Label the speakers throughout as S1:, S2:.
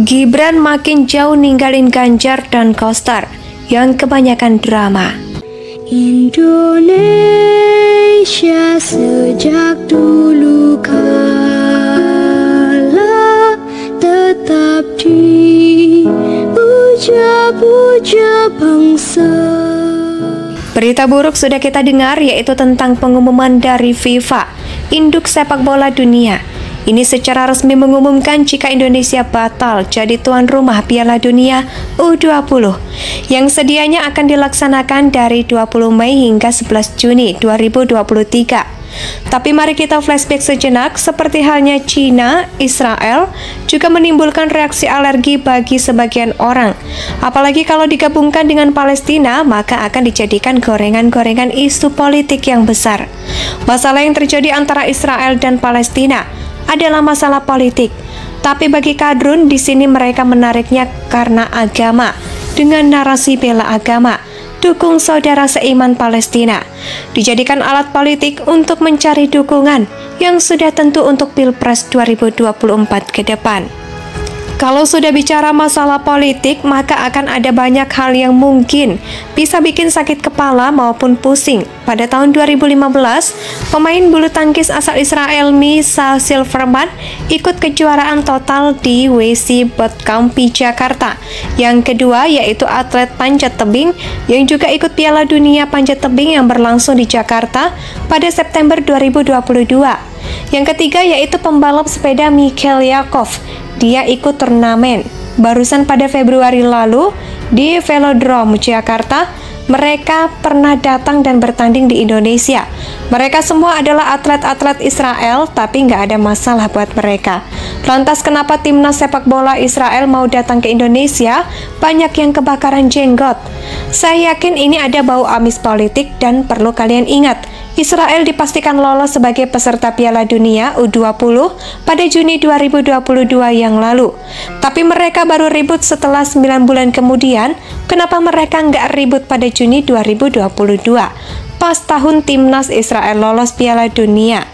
S1: Gibran makin jauh ninggalin Ganjar dan Koster yang kebanyakan drama.
S2: Indonesia sejak dulu kala tetap dipuja-puja bangsa.
S1: Berita buruk sudah kita dengar, yaitu tentang pengumuman dari FIFA, induk sepak bola dunia. Ini secara resmi mengumumkan jika Indonesia batal jadi tuan rumah Piala Dunia U20 yang sedianya akan dilaksanakan dari 20 Mei hingga 11 Juni 2023. Tapi mari kita flashback sejenak, seperti halnya Cina, Israel juga menimbulkan reaksi alergi bagi sebagian orang. Apalagi kalau digabungkan dengan Palestina, maka akan dijadikan gorengan-gorengan isu politik yang besar. Masalah yang terjadi antara Israel dan Palestina adalah masalah politik. Tapi bagi kadrun di sini mereka menariknya karena agama dengan narasi bela agama, dukung saudara seiman Palestina, dijadikan alat politik untuk mencari dukungan yang sudah tentu untuk Pilpres 2024 ke depan. Kalau sudah bicara masalah politik, maka akan ada banyak hal yang mungkin bisa bikin sakit kepala maupun pusing. Pada tahun 2015, pemain bulu tangkis asal Israel Misha Silverman ikut kejuaraan total di WC Bootcamp Jakarta. Yang kedua yaitu atlet panjat tebing yang juga ikut Piala Dunia Panjat Tebing yang berlangsung di Jakarta pada September 2022. Yang ketiga yaitu pembalap sepeda Mikhail Yakov. Dia ikut turnamen. Barusan pada Februari lalu di Velodrome Jakarta, mereka pernah datang dan bertanding di Indonesia. Mereka semua adalah atlet-atlet Israel, tapi nggak ada masalah buat mereka. Lantas kenapa timnas sepak bola Israel mau datang ke Indonesia? Banyak yang kebakaran jenggot. Saya yakin ini ada bau amis politik dan perlu kalian ingat, Israel dipastikan lolos sebagai peserta Piala Dunia U20 pada Juni 2022 yang lalu. Tapi mereka baru ribut setelah 9 bulan kemudian. Kenapa mereka nggak ribut pada Juni 2022? Pas tahun timnas Israel lolos Piala Dunia.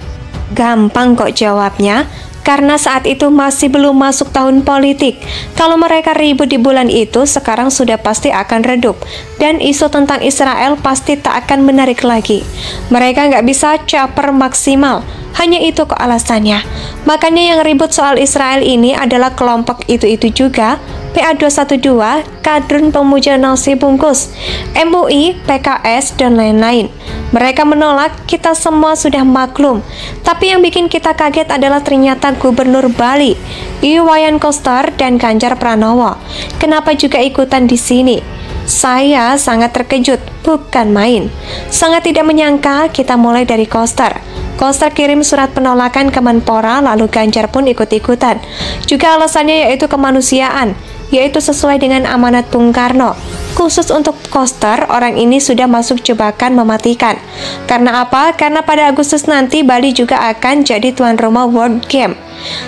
S1: Gampang kok jawabnya. Karena saat itu masih belum masuk tahun politik. Kalau mereka ribut di bulan itu, sekarang sudah pasti akan redup. Dan isu tentang Israel pasti tak akan menarik lagi. Mereka nggak bisa caper maksimal. Hanya itu kok alasannya. Makanya yang ribut soal Israel ini adalah kelompok itu-itu juga. PA212, kadrun pemuja nasi bungkus, MUI, PKS, dan lain-lain. Mereka menolak, kita semua sudah maklum. Tapi yang bikin kita kaget adalah ternyata Gubernur Bali, Iwayan Koster dan Ganjar Pranowo. Kenapa juga ikutan di sini? Saya sangat terkejut, bukan main. Sangat tidak menyangka kita mulai dari Koster. Koster kirim surat penolakan ke Menpora, lalu Ganjar pun ikut-ikutan. Juga alasannya yaitu kemanusiaan, yaitu sesuai dengan amanat Bung Karno. Khusus untuk Koster, orang ini sudah masuk jebakan mematikan. Karena apa? Karena pada Agustus nanti Bali juga akan jadi tuan rumah World Game.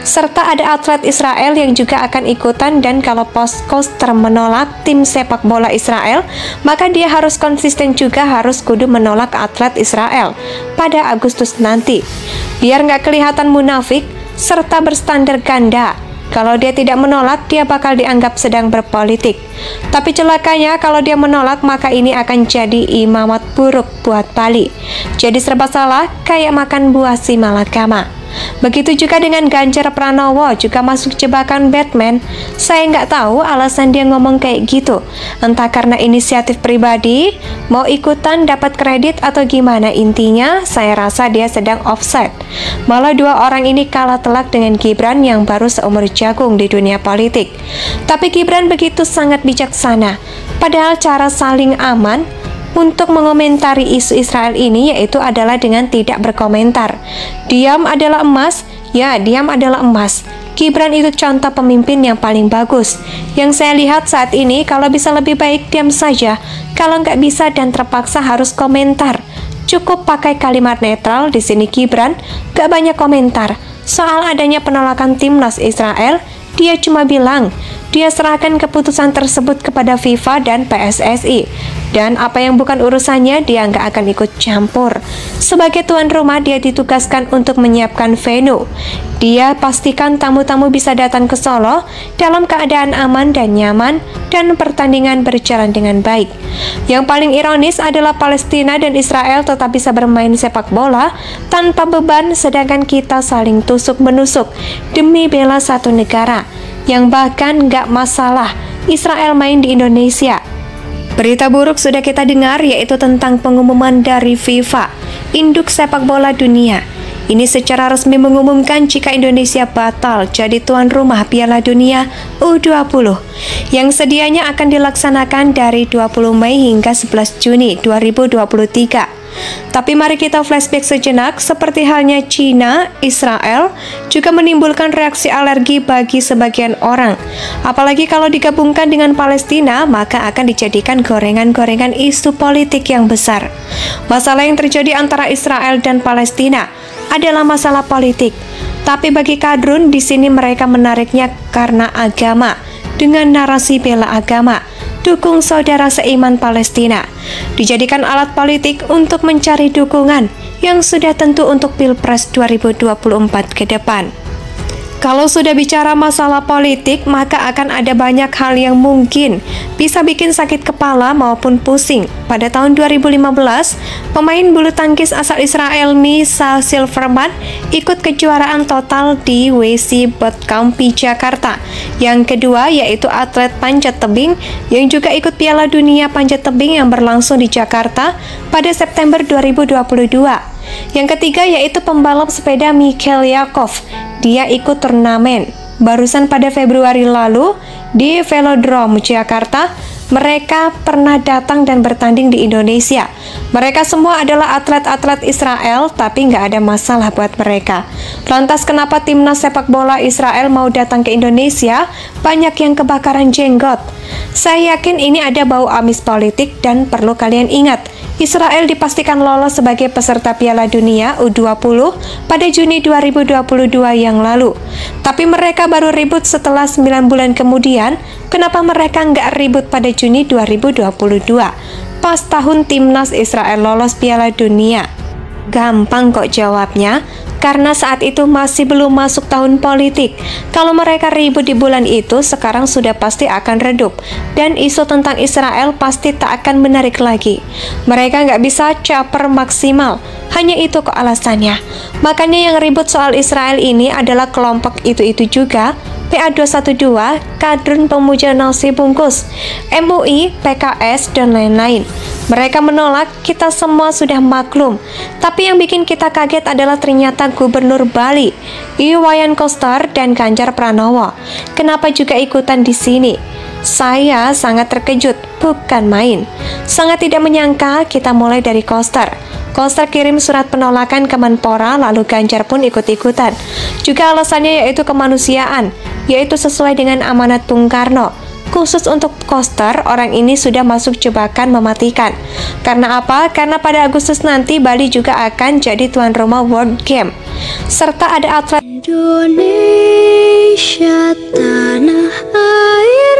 S1: Serta ada atlet Israel yang juga akan ikutan, dan kalau Koster menolak tim sepak bola Israel, maka dia harus konsisten juga, harus kudu menolak atlet Israel pada Agustus nanti. Biar nggak kelihatan munafik, serta berstandar ganda. Kalau dia tidak menolak, dia bakal dianggap sedang berpolitik. Tapi celakanya kalau dia menolak, maka ini akan jadi imamat buruk buat Bali. Jadi serba salah, kayak makan buah si malakama. Begitu juga dengan Ganjar Pranowo, juga masuk jebakan Batman. Saya nggak tahu alasan dia ngomong kayak gitu. Entah karena inisiatif pribadi, mau ikutan dapat kredit atau gimana. Intinya, saya rasa dia sedang offside. Malah dua orang ini kalah telak dengan Gibran yang baru seumur jagung di dunia politik. Tapi Gibran begitu sangat bijaksana. Padahal cara saling aman untuk mengomentari isu Israel ini yaitu adalah dengan tidak berkomentar. Diam adalah emas, ya diam adalah emas. Gibran itu contoh pemimpin yang paling bagus. Yang saya lihat saat ini, kalau bisa lebih baik diam saja. Kalau nggak bisa dan terpaksa harus komentar, cukup pakai kalimat netral. Di sini Gibran nggak banyak komentar soal adanya penolakan timnas Israel. Dia cuma bilang, dia serahkan keputusan tersebut kepada FIFA dan PSSI. Dan apa yang bukan urusannya dia nggak akan ikut campur. Sebagai tuan rumah dia ditugaskan untuk menyiapkan venue. Dia pastikan tamu-tamu bisa datang ke Solo dalam keadaan aman dan nyaman dan pertandingan berjalan dengan baik. Yang paling ironis adalah Palestina dan Israel tetap bisa bermain sepak bola tanpa beban, sedangkan kita saling tusuk-menusuk demi bela satu negara yang bahkan nggak masalah Israel main di Indonesia. Berita buruk sudah kita dengar, yaitu tentang pengumuman dari FIFA, Induk Sepak Bola Dunia. Ini secara resmi mengumumkan jika Indonesia batal jadi tuan rumah Piala Dunia U20 yang sedianya akan dilaksanakan dari 20 Mei hingga 11 Juni 2023. Tapi mari kita flashback sejenak, seperti halnya Cina, Israel juga menimbulkan reaksi alergi bagi sebagian orang. Apalagi kalau digabungkan dengan Palestina, maka akan dijadikan gorengan-gorengan isu politik yang besar. Masalah yang terjadi antara Israel dan Palestina adalah masalah politik. Tapi bagi kadrun di sini mereka menariknya karena agama dengan narasi bela agama. Dukung saudara seiman Palestina, dijadikan alat politik untuk mencari dukungan yang sudah tentu untuk Pilpres 2024 ke depan. Kalau sudah bicara masalah politik, maka akan ada banyak hal yang mungkin bisa bikin sakit kepala maupun pusing. Pada tahun 2015, pemain bulu tangkis asal Israel Misha Silverman ikut kejuaraan total di WC Bootcamp Jakarta. Yang kedua yaitu atlet panjat tebing yang juga ikut Piala Dunia Panjat Tebing yang berlangsung di Jakarta pada September 2022. Yang ketiga yaitu pembalap sepeda Michael Yakov. Dia ikut turnamen. Barusan pada Februari lalu di Velodrome Jakarta, mereka pernah datang dan bertanding di Indonesia. Mereka semua adalah atlet-atlet Israel, tapi nggak ada masalah buat mereka. Lantas kenapa timnas sepak bola Israel mau datang ke Indonesia? Banyak yang kebakaran jenggot. Saya yakin ini ada bau amis politik dan perlu kalian ingat, Israel dipastikan lolos sebagai peserta Piala Dunia U20 pada Juni 2022 yang lalu. Tapi mereka baru ribut setelah 9 bulan kemudian. Kenapa mereka nggak ribut pada Juni 2022? Pas tahun timnas Israel lolos Piala Dunia. Gampang kok jawabnya, karena saat itu masih belum masuk tahun politik. Kalau mereka ribut di bulan itu, sekarang sudah pasti akan redup. Dan isu tentang Israel pasti tak akan menarik lagi. Mereka nggak bisa caper maksimal. Hanya itu kok alasannya. Makanya yang ribut soal Israel ini adalah kelompok itu-itu juga. PA212, kadrun pemuja nasi bungkus, MUI, PKS, dan lain-lain. Mereka menolak, kita semua sudah maklum. Tapi yang bikin kita kaget adalah ternyata Gubernur Bali, Iwayan Koster dan Ganjar Pranowo. Kenapa juga ikutan di sini? Saya sangat terkejut, bukan main. Sangat tidak menyangka kita mulai dari Koster. Koster kirim surat penolakan ke Menpora, lalu Ganjar pun ikut-ikutan. Juga alasannya yaitu kemanusiaan, yaitu sesuai dengan amanat Bung Karno. Khusus untuk Koster, orang ini sudah masuk jebakan mematikan. Karena apa? Karena pada Agustus nanti Bali juga akan jadi tuan rumah World Game. Serta ada atlet
S2: Indonesia tanah air